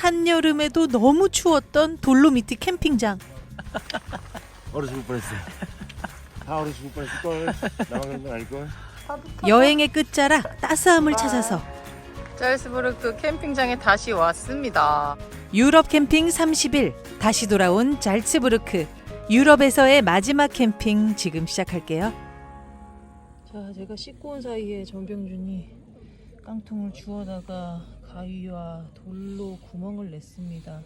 한여름에도 너무 추웠던 돌로미티 캠핑장. 얼어 죽을 뻔했어. 다 얼어 죽을 뻔했을걸. 나만 그런 건 아닐걸. 여행의 끝자락 따스함을 찾아서 잘스부르크 캠핑장에 다시 왔습니다. 유럽 캠핑 30일 다시 돌아온 잘츠부르크. 유럽에서의 마지막 캠핑 지금 시작할게요. 자, 제가 씻고 온 사이에 전병준이 깡통을 주워다가 가위와 돌로 구멍을 냈습니다.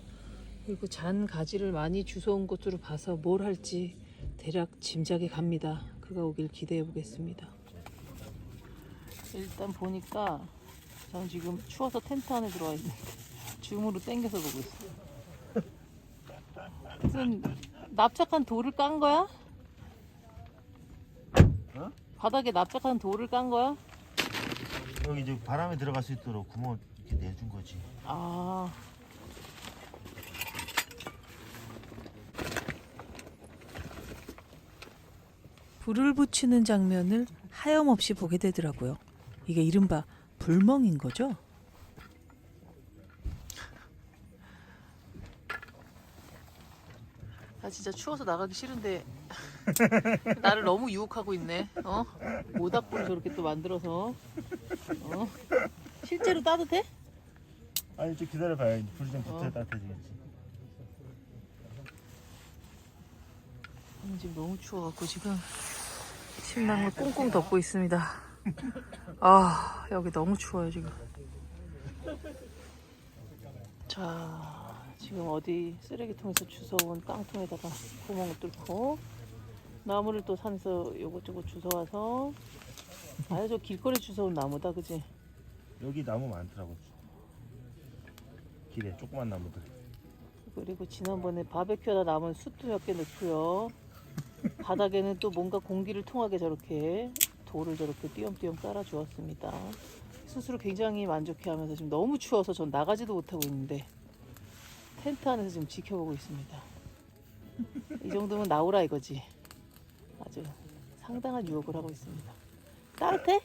그리고 잔 가지를 많이 주워온 것으로 봐서 뭘 할지 대략 짐작이 갑니다. 그가 오길 기대해 보겠습니다. 일단 보니까 저는 지금 추워서 텐트 안에 들어와 있는데 줌으로 당겨서 보고 있어요. 무슨 납작한 돌을 깐 거야? 어? 바닥에 납작한 돌을 깐 거야? 여기 이제 바람이 들어갈 수 있도록 구멍을 이렇게 내준 거지. 아. 불을 붙이는 장면을 하염없이 보게 되더라고요. 이게 이른바 불멍인 거죠? 나 진짜 추워서 나가기 싫은데 나를 너무 유혹하고 있네. 모닥불을 저렇게 또 만들어서. 실제로 따뜻해? 아니 좀 기다려봐요. 불이 좀 붙어야 따뜻해지겠지. 지금 너무 추워갖고 지금 침낭을 꽁꽁 덮고 있습니다. 아, 여기 너무 추워요 지금. 자, 지금 어디 쓰레기통에서 주워온 깡통에다가 구멍을 뚫고 나무를 또 산에서 요것저것 주워와서 아유, 저 길거리 주워온 나무다, 그지? 여기 나무 많더라고. 길에 조그만 나무들. 그리고 지난번에 바베큐하다 남은 숯도 몇 개 넣고요. 바닥에는 또 뭔가 공기를 통하게 저렇게 돌을 저렇게 띄엄띄엄 깔아 주었습니다. 스스로 굉장히 만족해하면서 지금 너무 추워서 전 나가지도 못하고 있는데 텐트 안에서 지금 지켜보고 있습니다. 이 정도면 나오라 이거지. 아주 상당한 유혹을 하고 있습니다. 따뜻해?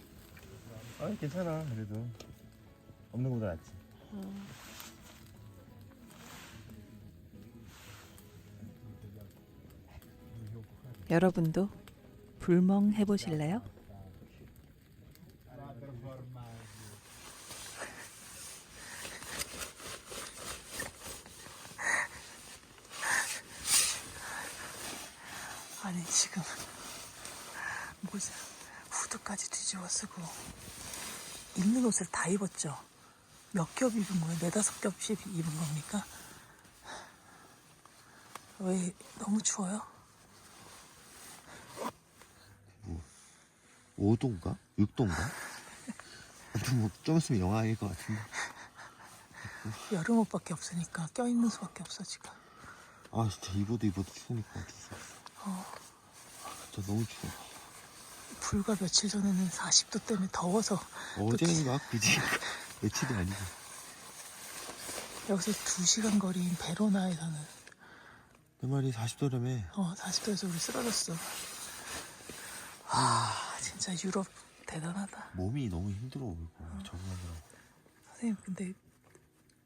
아니 괜찮아. 그래도 없는 것보다 낫지. 여러분도 불멍 해보실래요? 아니 지금 모자 후드까지 뒤집어 쓰고 입는 옷을 다 입었죠? 몇 겹 입은 거예요? 4-5겹씩 입은 겁니까? 왜 너무 추워요? 5도인가? 6도인가? 아무튼 뭐좀 있으면 영하일 것 같은데. 여름 옷밖에 없으니까 껴입는 수밖에 없어 지금. 아 진짜 입어도 추우니까 어쩔 수 없어. 진짜 너무 추워. 불과 며칠 전에는 40도 때문에 더워서 어제는 막 그지. 며칠이 아니고. 여기서 2시간 거리인 베로나에서는 내 말이 40도라며. 40도에서 우리 쓰러졌어. 아, 진짜 유럽 대단하다. 몸이 너무 힘들어 보이고 적응하느라고. 선생님 근데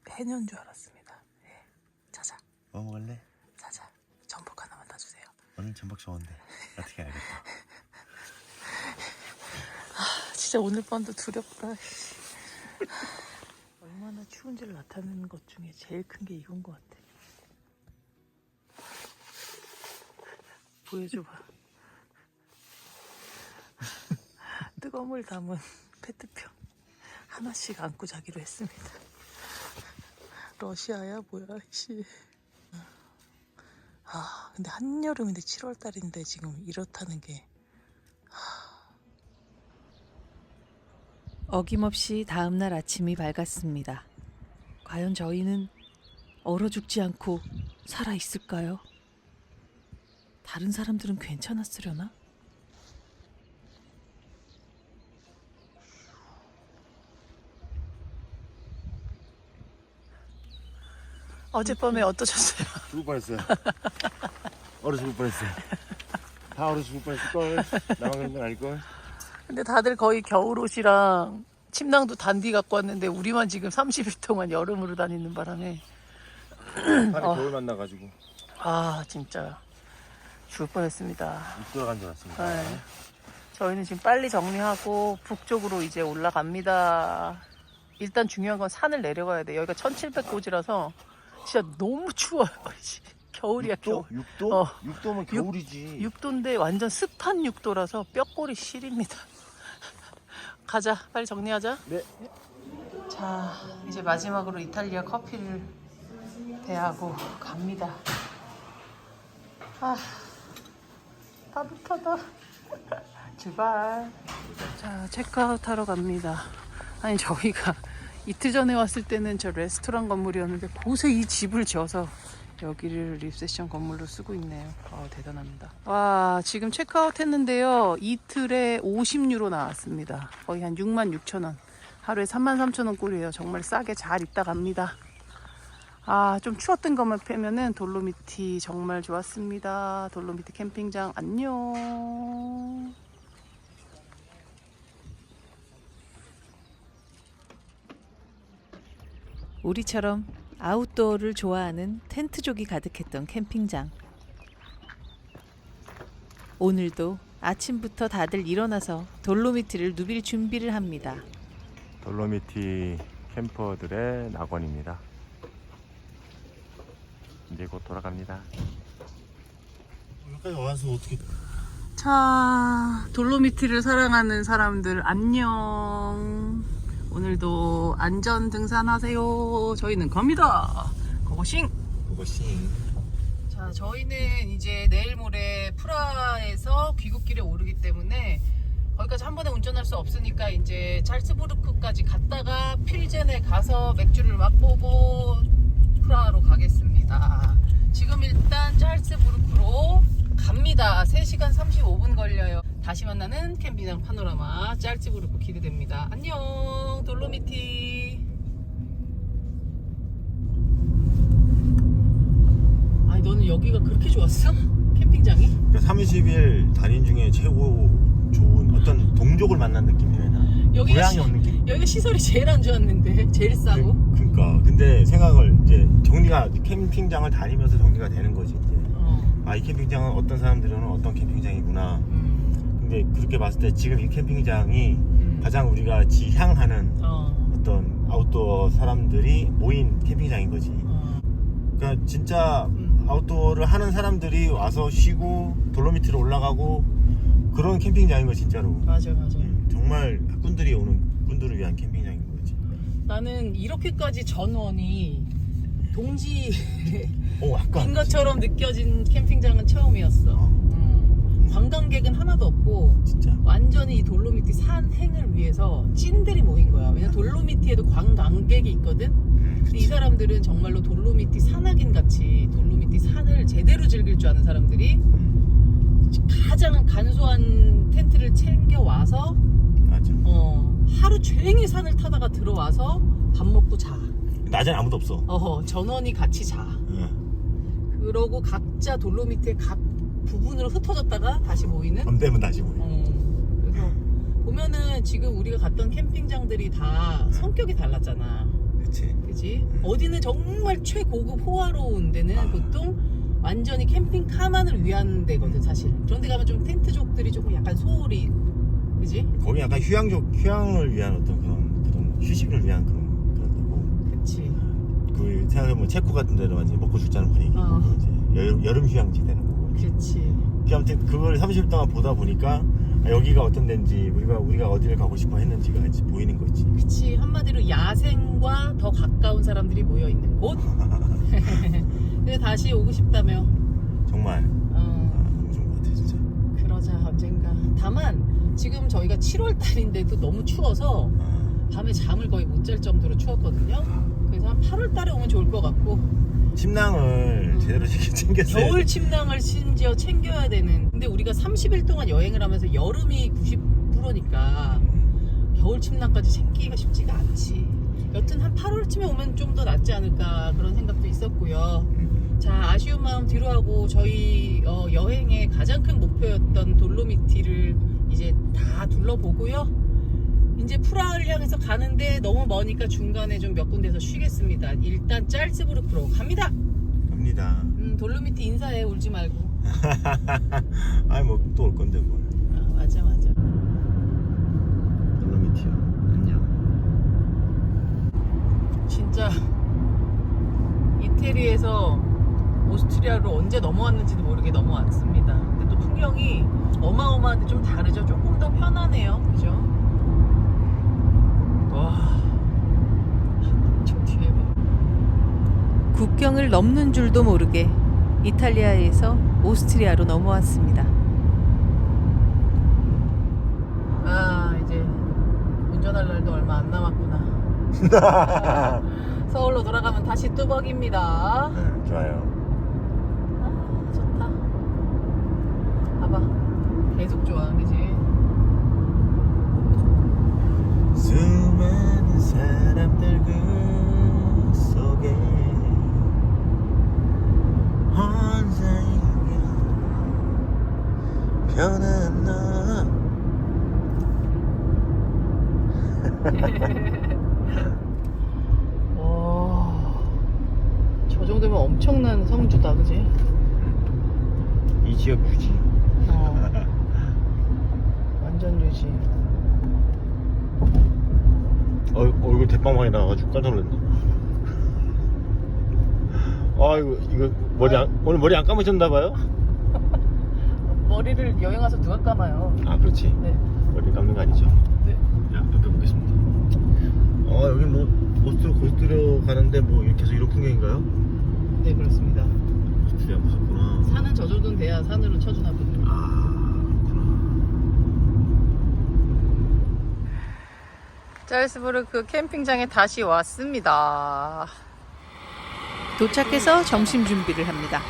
해녀인 줄 알았습니다. 네. 자자. 뭐 먹을래? 자자. 전복 하나만 다 주세요. 오늘 전복 좋은데 어떻게 알겠다. 진짜 오늘 밤도 두렵다. 얼마나 추운지를 나타내는 것 중에 제일 큰 게 이건 것 같아. 보여줘봐. 뜨거운 물 담은 페트병 하나씩 안고 자기로 했습니다. 러시아야 뭐야 씨. 아 근데 한여름인데 7월달인데 지금 이렇다는 게 어김없이 다음날 아침이 밝았습니다. 과연 저희는 얼어 죽지 않고 살아있을까요? 다른 사람들은 괜찮았으려나? 어젯밤에 어떠셨어요? 죽을 뻔했어요. 얼어 죽을 뻔했어요. 다 얼어 죽을 뻔했을걸. 나만 그런 건 아닐걸. 근데 다들 거의 겨울옷이랑 침낭도 단디 갖고 왔는데 우리만 지금 30일 동안 여름으로 다니는 바람에 판에 겨울 만나가지고 아 진짜 죽을 뻔했습니다. 못 들어간 줄 알았습니다. 네. 저희는 지금 빨리 정리하고 북쪽으로 이제 올라갑니다. 일단 중요한 건 산을 내려가야 돼. 여기가 1700고지라서 진짜 너무 추워요. 겨울이야 겨울. 6도? 어. 6도면 겨울이지. 6도인데 완전 습한 6도라서 뼈골이 시립니다. 가자, 빨리 정리하자. 네. 자, 이제 마지막으로 이탈리아 커피를 대하고 갑니다. 아, 따뜻하다. 출발. 자, 체크아웃 하러 갑니다. 아니, 저희가 이틀 전에 왔을 때는 저 레스토랑 건물이었는데 곳에 이 집을 지어서 여기를 리셉션 건물로 쓰고 있네요. 대단합니다. 와, 지금 체크아웃 했는데요. 이틀에 50유로 나왔습니다. 거의 한 66,000원. 하루에 33,000원 꼴이에요. 정말 싸게 잘 있다 갑니다. 아, 좀 추웠던 것만 빼면은 돌로미티 정말 좋았습니다. 돌로미티 캠핑장 안녕. 우리처럼 아웃도어를 좋아하는 텐트족이 가득했던 캠핑장. 오늘도 아침부터 다들 일어나서 돌로미티를 누빌 준비를 합니다. 돌로미티 캠퍼들의 낙원입니다. 이제 곧 돌아갑니다. 여기까지 와서 어떻게? 자, 돌로미티를 사랑하는 사람들 안녕. 오늘도 안전 등산하세요. 저희는 갑니다. 고고싱. 고고싱. 자, 저희는 이제 내일 모레 프라하에서 귀국길에 오르기 때문에 거기까지 한 번에 운전할 수 없으니까 이제 짤츠부르크까지 갔다가 필젠에 가서 맥주를 맛보고 프라하로 가겠습니다. 지금 일단 짤츠부르크로 갑니다. 3시간 35분 걸려요. 다시 만나는 캠핑장 파노라마 짤츠부르크 기대됩니다. 안녕 돌로미티. 아니 너는 여기가 그렇게 좋았어? 캠핑장이? 30일 다닌 중에 최고 좋은 어떤 동족을 만난 느낌이야. 고향에 온 느낌? 여기가 시설이 제일 안 좋았는데 제일 싸고. 그러니까 근데 생각을 이제 정리가 캠핑장을 다니면서 정리가 되는 거지 이제. 아, 이 캠핑장은 어떤 사람들은 어떤 캠핑장이구나. 근데 그렇게 봤을 때 지금 이 캠핑장이 가장 우리가 지향하는 어떤 아웃도어 사람들이 모인 캠핑장인 거지. 그러니까 진짜 아웃도어를 하는 사람들이 와서 쉬고 돌로미티로 올라가고 그런 캠핑장인 거 진짜로. 맞아. 정말 꾼들이 오는 꾼들을 위한 캠핑장인 거지. 나는 이렇게까지 전원이 동지인 약간 것처럼 느껴진 캠핑장은 처음이었어. 관광객은 하나도 없고 진짜 완전히 이 돌로미티 산행을 위해서 찐들이 모인 거야. 왜냐면 돌로미티에도 관광객이 있거든. 근데 이 사람들은 정말로 돌로미티 산악인 같이 돌로미티 산을 제대로 즐길 줄 아는 사람들이 가장 간소한 텐트를 챙겨 와서 맞아. 하루 종일 산을 타다가 들어와서 밥 먹고 자. 낮엔 아무도 없어. 전원이 같이 자. 그러고 각자 돌로미티의 각 부분으로 흩어졌다가 다시 모이는. 밤 되면 다시 모여. 그래서 보면은 지금 우리가 갔던 캠핑장들이 다 성격이 달랐잖아. 그치? 어디는 정말 최고급 호화로운 데는 보통 완전히 캠핑카만을 위한 데거든 사실. 그런 데 가면 좀 텐트족들이 조금 약간 소홀히, 그치? 거기 약간 휴양을 위한 어떤 그런 휴식을 위한 그런 데고. 그치. 그 생각해보면 체코 같은 데는 완전히 먹고 죽자는 분위기. 이제 여름 휴양지 되는 거고. 그치. 아무튼 그걸 30일 동안 보다 보니까 여기가 어떤 데인지 우리가 어디를 가고 싶어 했는지가 이제 보이는 거지. 그치. 한마디로 야생과 더 가까운 사람들이 모여있는 곳. 그래서 다시 오고 싶다며. 정말 너무 좋은 것 같아 진짜. 그러자 언젠가. 다만 지금 저희가 7월 달인데도 너무 추워서 밤에 잠을 거의 못 잘 정도로 추웠거든요. 그래서 한 8월 달에 오면 좋을 것 같고. 침낭을 제대로 챙겼어요. 겨울 침낭을 심지어 챙겨야 되는. 근데 우리가 30일 동안 여행을 하면서 여름이 90%니까 겨울 침낭까지 챙기기가 쉽지가 않지. 여튼 한 8월쯤에 오면 좀 더 낫지 않을까 그런 생각도 있었고요. 자, 아쉬운 마음 뒤로하고 저희 여행의 가장 큰 목표였던 돌로미티를 이제 다 둘러보고요. 이제 프라하를 향해서 가는데 너무 머니까 중간에 좀 몇 군데서 쉬겠습니다. 일단 짤츠부르크로 갑니다. 갑니다. 돌로미티 인사해, 울지 말고. 아니 뭐 또 올 건데 뭐. 아, 맞아. 돌로미티요. 안녕. 진짜 이태리에서 오스트리아로 언제 넘어왔는지도 모르게 넘어왔습니다. 근데 또 풍경이 어마어마한데 좀 다르죠. 조금 더 편하네요. 그죠? 와, 저 뒤에 봐. 국경을 넘는 줄도 모르게 이탈리아에서 오스트리아로 넘어왔습니다. 아, 이제 운전할 날도 얼마 안 남았구나. 서울로 돌아가면 다시 뚜벅입니다. 네, 좋아요. 아, 좋다. 봐봐, 계속 좋아, 그지? 수많은 사람들 그 속에 혼자이면 편한 나. 와, 저 정도면 엄청난 성주다, 그지? 이 지역 유지. 완전 유지. 얼굴 대빵망이 나와가지고 깜짝 놀랐네. 아 이거 오늘 머리 안 감으셨나봐요? 머리를 여행 와서 누가 감아요? 아 그렇지. 네. 머리 감는 거 아니죠? 네. 야 옆에 보겠습니다. 여기 뭐 고스트리아 가는데 뭐 계속 이런 풍경인가요? 네, 그렇습니다. 고스트리아 무섭구나. 산은 저 정도는 돼야 산으로 쳐주나 보네요. 짤스부르크 캠핑장에 다시 왔습니다. 도착해서 점심 준비를 합니다.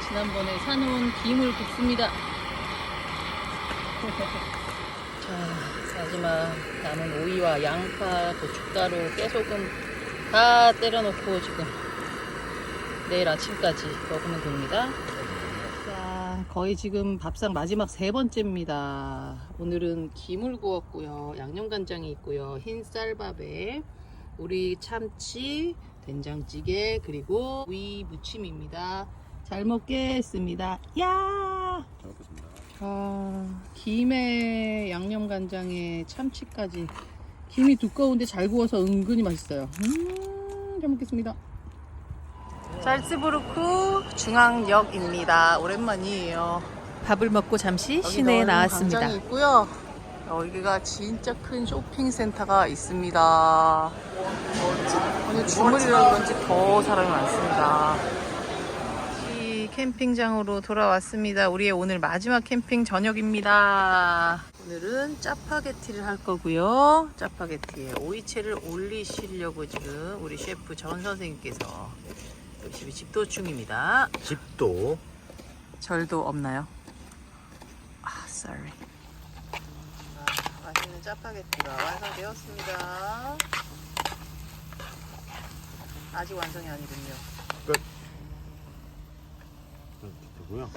지난번에 사놓은 김을 굽습니다. 자, 마지막 남은 오이와 양파, 고춧가루, 깨소금 다 때려놓고 지금 내일 아침까지 먹으면 됩니다. 자, 거의 지금 밥상 마지막 3번째입니다. 오늘은 김을 구웠고요. 양념간장이 있고요. 흰 쌀밥에 우리 참치, 된장찌개, 그리고 오이 무침입니다. 잘 먹겠습니다. 야! 잘 먹겠습니다. 김에 양념간장에 참치까지. 김이 두꺼운데 잘 구워서 은근히 맛있어요. 잘 먹겠습니다. 짤스부르크 중앙역입니다. 오랜만이에요. 밥을 먹고 잠시 시내에 나왔습니다. 광장이 있고요. 여기가 진짜 큰 쇼핑센터가 있습니다. 오늘 주말이라 그런지 더 사람이 많습니다. 이 캠핑장으로 돌아왔습니다. 우리의 오늘 마지막 캠핑 저녁입니다. 오늘은 짜파게티를 할 거고요. 짜파게티에 오이채를 올리시려고 지금 우리 셰프 전 선생님께서 열심히 집도 중입니다. 집도 절도 없나요? sorry. 맛있는 짜파게티가 완성되었습니다. 아직 완성이 아니군요. 끝. 되고요.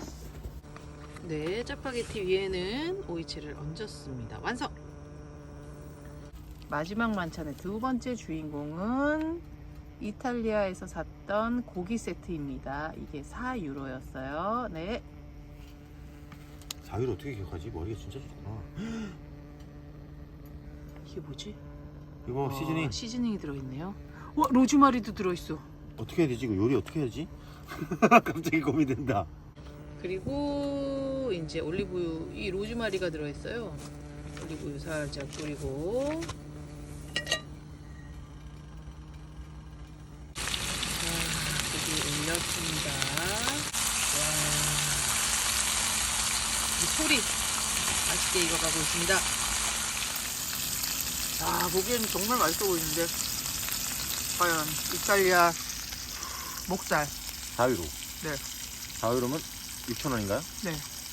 네, 짜파게티 위에는 오이채를 얹었습니다. 완성! 마지막 만찬의 두 번째 주인공은 이탈리아에서 샀던 고기 세트입니다. 이게 4유로였어요. 네. 4위를 어떻게 기억하지? 머리가 진짜 좋구나. 이게 뭐지? 이거 시즈닝 시즈닝이 들어있네요. 와, 로즈마리도 들어있어. 어떻게 해야 되지? 이거 요리 어떻게 해야지? 갑자기 고민된다. 그리고 이제 올리브유, 이 로즈마리가 들어있어요. 올리브유 살짝 뿌리고, 고기 올렸습니다. 와, 이 소리 맛있게 익어가고 있습니다. 아, 보기에는 정말 맛있어 보이는데, 과연 이탈리아 목살. 4위로. 네. 4위로면 6,000원인가요? 네.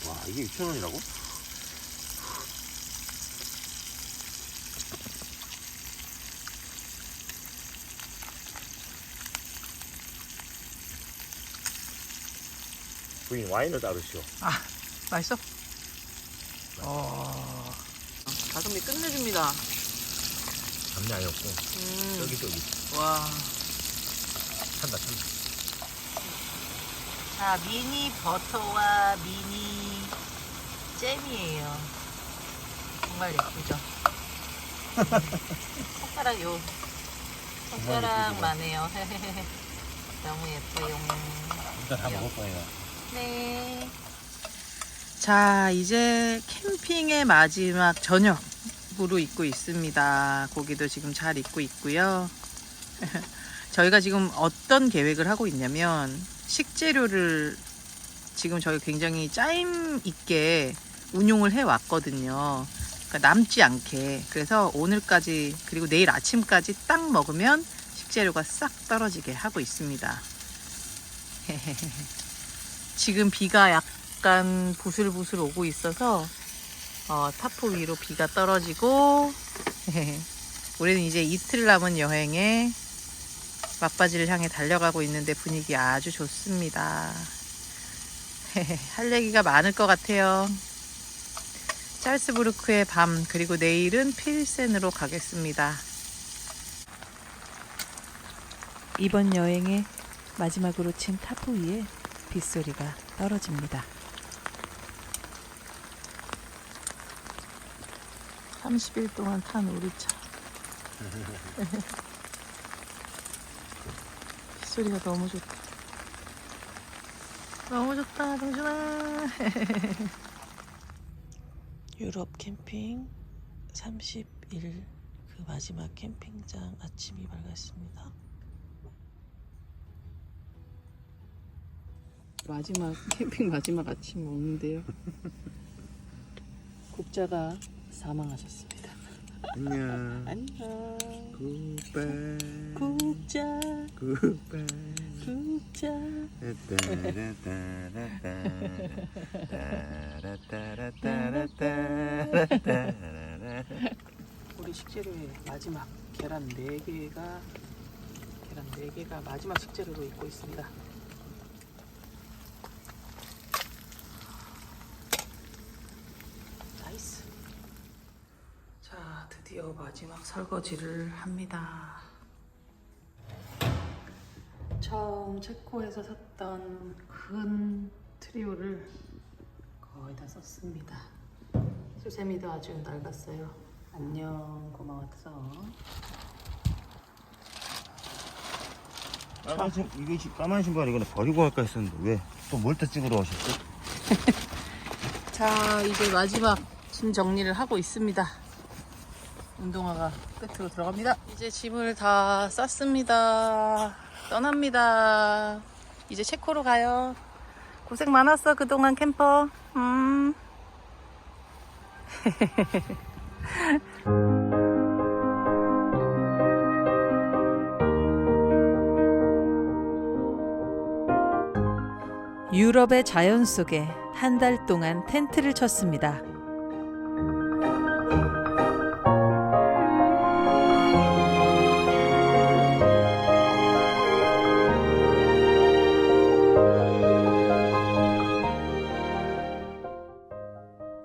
와, 이게 6,000원이라고? 부인 와인을 따르시오. 아, 맛있어? 가성비 끝내줍니다. 장난 아니었고 쫄깃쫄깃. 와. 찬다. 자, 미니 버터와 미니 잼이에요. 정말 예쁘죠? 손가락만 해요. 너무 예뻐요. 일단 다 먹을 거예요. 네. 자, 이제 캠핑의 마지막 저녁으로 입고 있습니다. 고기도 지금 잘 익고 있고요. 저희가 지금 어떤 계획을 하고 있냐면 식재료를 지금 저희 굉장히 짜임 있게 운용을 해 왔거든요. 그러니까 남지 않게. 그래서 오늘까지 그리고 내일 아침까지 딱 먹으면 식재료가 싹 떨어지게 하고 있습니다. 지금 비가 약간 부슬부슬 오고 있어서 타프 위로 비가 떨어지고 우리는 이제 이틀 남은 여행에 막바지를 향해 달려가고 있는데 분위기 아주 좋습니다. 할 얘기가 많을 것 같아요. 짤스부르크의 밤, 그리고 내일은 필센으로 가겠습니다. 이번 여행의 마지막으로 친 타프 위에 빗소리가 떨어집니다. 30일 동안 탄 우리 차. 빗소리가 너무 좋다. 너무 좋다, 동준아. 유럽 캠핑 30일 그 마지막 캠핑장 아침이 밝았습니다. 마지막 캠핑 마지막 아침 먹는데요. 국자가 사망하셨습니다. 안녕. 안녕. 굿바이. 국자. 굿바이. 국자. 우리 식재료의 마지막 계란 4개가 마지막 식재료로 있고 있습니다. 나이스. 자, 드디어 마지막 설거지를 합니다. 처음 체코에서 샀던 큰 트리오를 거의 다 썼습니다. 수세미도 아주 낡았어요. 안녕, 고마웠어. 까만 신발 이거는 버리고 갈까 했었는데 왜 또 뭘 또 찍으러 오셨어? 자, 이제 마지막 짐 정리를 하고 있습니다. 운동화가 끝으로 들어갑니다. 이제 짐을 다 쌌습니다. 떠납니다. 이제 체코로 가요. 고생 많았어, 그동안 캠퍼. 유럽의 자연 속에 한 달 동안 텐트를 쳤습니다.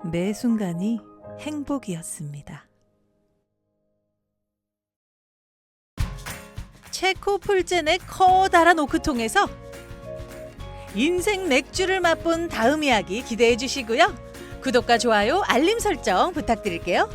매 순간이 행복이었습니다. 체코 풀젠의 커다란 오크통에서 인생 맥주를 맛본 다음 이야기 기대해 주시고요. 구독과 좋아요, 알림 설정 부탁드릴게요.